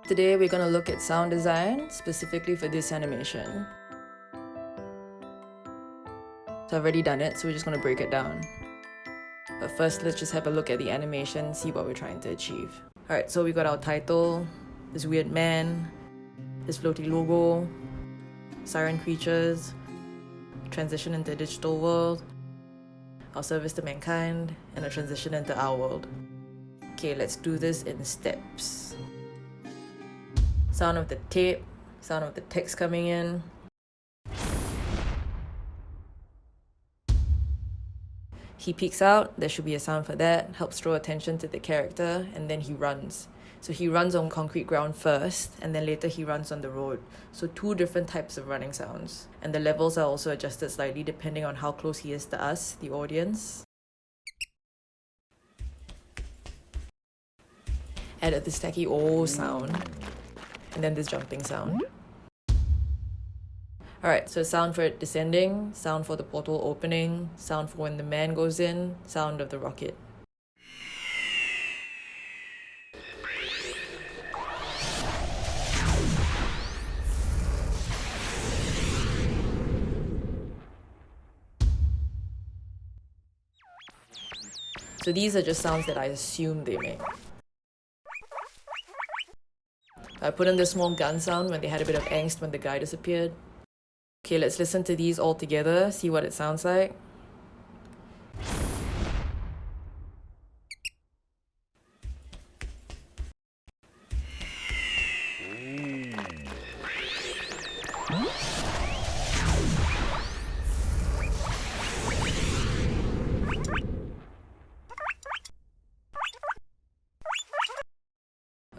Today we're going to look at sound design specifically for this animation. So I've already done it, so we're just going to break it down. But first, let's just have a look at the animation, see what we're trying to achieve. Alright, so we got our title, this weird man, this floaty logo, siren creatures, transition into a digital world, our service to mankind, and a transition into our world. Okay, let's do this in steps. Sound of the tape, sound of the text coming in. He peeks out, there should be a sound for that, helps draw attention to the character, and then he runs. So he runs on concrete ground first, and then later he runs on the road. So two different types of running sounds. And the levels are also adjusted slightly depending on how close he is to us, the audience. Added this tacky oh sound, and then this jumping sound. Alright, so sound for it descending, sound for the portal opening, sound for when the man goes in, sound of the rocket. So these are just sounds that I assume they make. I put in the small gun sound when they had a bit of angst when the guy disappeared. Okay, let's listen to these all together, see what it sounds like.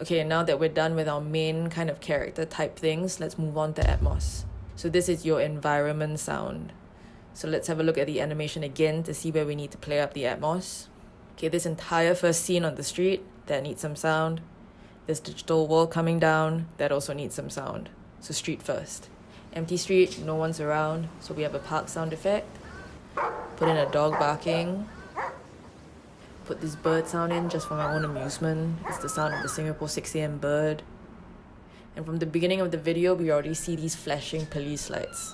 Okay, now that we're done with our main kind of character type things, let's move on to Atmos. So this is your environment sound. So let's have a look at the animation again to see where we need to play up the Atmos. Okay, this entire first scene on the street, that needs some sound. This digital world coming down, that also needs some sound. So street first. Empty street, no one's around, so we have a park sound effect. Put in a dog barking. Put this bird sound in just for my own amusement. It's the sound of the Singapore 6 AM bird. And from the beginning of the video, we already see these flashing police lights.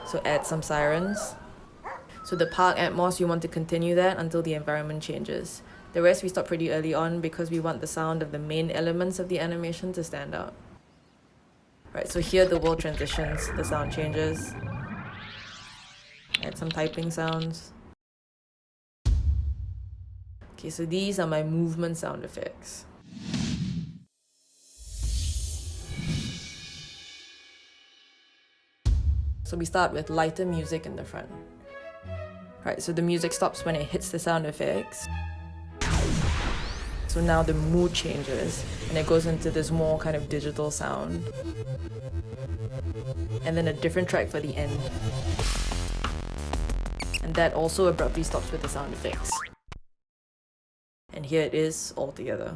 So add some sirens. So the park Atmos, you want to continue that until the environment changes. The rest we stop pretty early on because we want the sound of the main elements of the animation to stand out. Right, so here the world transitions, the sound changes. Add some typing sounds. Okay, so these are my movement sound effects. So we start with lighter music in the front. Right, so the music stops when it hits the sound effects. So now the mood changes and it goes into this more kind of digital sound. And then a different track for the end. And that also abruptly stops with the sound effects. And here it is all together.